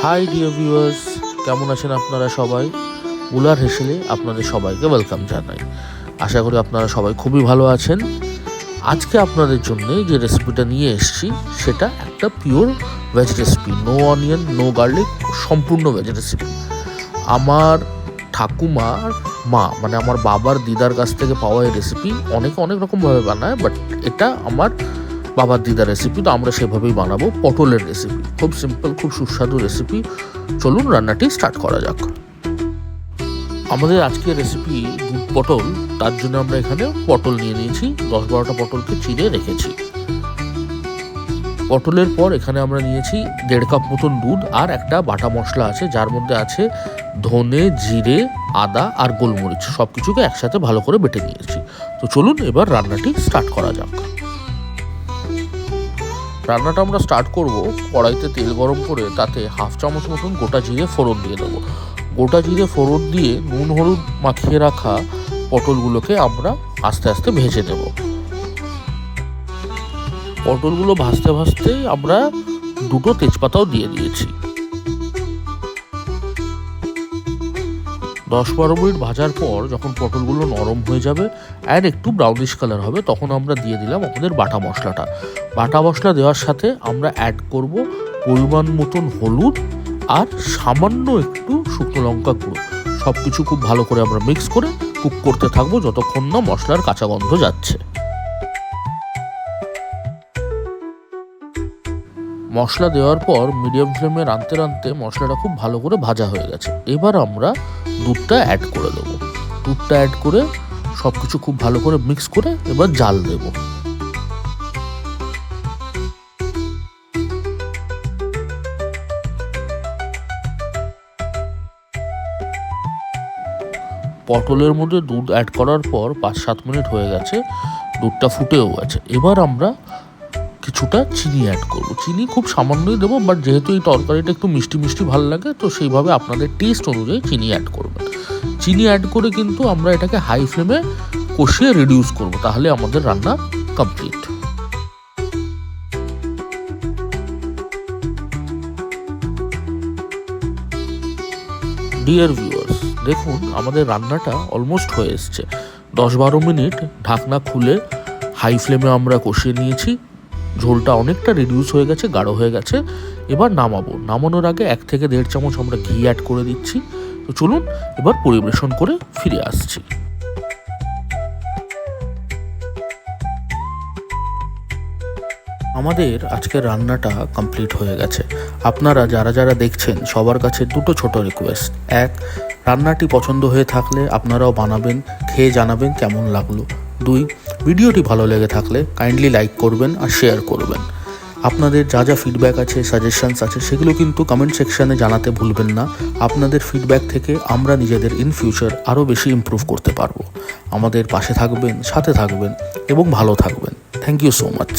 High dear viewers, কেমন আছেন আপনারা সবাই? উলার হেসেলে আপনাদের সবাইকে ওয়েলকাম জানাই। আশা করি আপনারা সবাই খুবই ভালো আছেন। আজকে আপনাদের জন্য যে রেসিপিটা নিয়ে এসেছি সেটা একটা pure veg recipe, no onion, no garlic, সম্পূর্ণ ভেজ রেসিপি। আমার ঠাকুমার মা মানে আমার বাবার দিদার কাছ থেকে পাওয়া এই রেসিপি। অনেকে অনেক রকমভাবে বানায়, বাট এটা আমার বাবার দিদার রেসিপি, তো আমরা সেভাবেই বানাবো। পটলের রেসিপি, খুব সিম্পল, খুব সুস্বাদু রেসিপি। চলুন রান্নাটি স্টার্ট করা যাক। আমাদের আজকের রেসিপি দুধ পটল, তার জন্য আমরা এখানে পটল নিয়ে নিয়েছি। 10-12টা পটলকে চিড়ে রেখেছি। পটলের পর এখানে আমরা নিয়েছি 1.5 কাপ মতন দুধ, আর একটা বাটা মশলা আছে যার মধ্যে আছে ধনে, জিরে, আদা আর গোলমরিচ, সব কিছুকে একসাথে ভালো করে বেটে নিয়েছি। তো চলুন এবার রান্নাটি স্টার্ট করা যাক। রান্নাটা আমরা স্টার্ট করব। কড়াইতে তেল গরম করে তাতে 1/2 চামচ মতন গোটা জিরে ফোড়ন দিয়ে দেবো। গোটা জিরে ফোড়ন দিয়ে নুন হলুদ মাখিয়ে রাখা পটলগুলোকে আমরা আস্তে আস্তে ভেজে নেব। পটলগুলো ভাজতে ভাজতেই আমরা 2টো তেজপাতাও দিয়ে দিয়েছি। 10-12 মিনিট ভাজার পর যখন পটলগুলো নরম হয়ে যাবে আর একটু ব্রাউনিশ কালার হবে, তখন আমরা দিয়ে দিলাম আমাদের বাটা মশলাটা। বাটা মশলা দেওয়ার সাথে আমরা অ্যাড করব পরিমাণ মতন হলুদ আর সামান্য একটু শুকনো লঙ্কা গুঁড়ো। সব কিছু খুব ভালো করে আমরা মিক্স করে কুক করতে থাকবো যতক্ষণ না মশলার কাঁচা গন্ধ যাচ্ছে। মশলা দেওয়ার পর মিডিয়াম ফ্লেমে রাঁধতে রাঁধতে মশলাটা খুব ভালো করে ভাজা হয়ে গেছে। এবার আমরা দুধটা অ্যাড করে দেবো। দুধটা অ্যাড করে সব কিছু খুব ভালো করে মিক্স করে এবার জাল দেব। পটলের মধ্যে দুধ অ্যাড করার পর 5-7 মিনিট হয়ে গেছে, দুধটা ফুটেও গেছে। এবার আমরা কিছুটা চিনি অ্যাড করবো। চিনি খুব সামান্যই দেবো, বাট যেহেতু এই তরকারিটা একটু মিষ্টি মিষ্টি ভালো লাগে, তো সেইভাবে আপনাদের টেস্ট অনুযায়ী চিনি অ্যাড করবেন। চিনি অ্যাড করে কিন্তু আমরা এটাকে হাই ফ্লেমে কষিয়ে রিডিউস করব, তাহলে আমাদের রান্না কমপ্লিট। ডিয়ার ভিউয়ার্স, দেখুন আমাদের রান্নাটা অলমোস্ট হয়ে এসছে। 10-12 মিনিট ঢাকনা খুলে হাই ফ্লেমে আমরা কষিয়ে নিয়েছি। ঝোলটা অনেকটা রিডিউস হয়ে গেছে, গাঢ় হয়ে গেছে। এবার নামাবো। নামানোর আগে 1 থেকে 1.5 চামচ আমরা ঘি অ্যাড করে দিচ্ছি। তো চলুন এবার পরিবেশন করে ফিরে আসছি। আমাদের আজকের রান্নাটা কমপ্লিট হয়ে গেছে। আপনারা যারা যারা দেখছেন সবার কাছে 2টো ছোট রিকোয়েস্ট। 1, রান্নাটি পছন্দ হয়ে থাকলে আপনারাও বানাবেন, খেয়ে জানাবেন কেমন লাগলো। 2, ভিডিওটি ভালো লেগে থাকলে কাইন্ডলি লাইক করবেন আর শেয়ার করবেন। আপনাদের যা যা ফিডব্যাক আছে, সাজেশনস আছে, সেগুলো কিন্তু কমেন্ট সেকশানে জানাতে ভুলবেন না। আপনাদের ফিডব্যাক থেকে আমরা নিজেদের ইন ফিউচার আরও বেশি ইমপ্রুভ করতে পারবো। আমাদের পাশে থাকবেন, সাথে থাকবেন এবং ভালো থাকবেন। Thank you so much.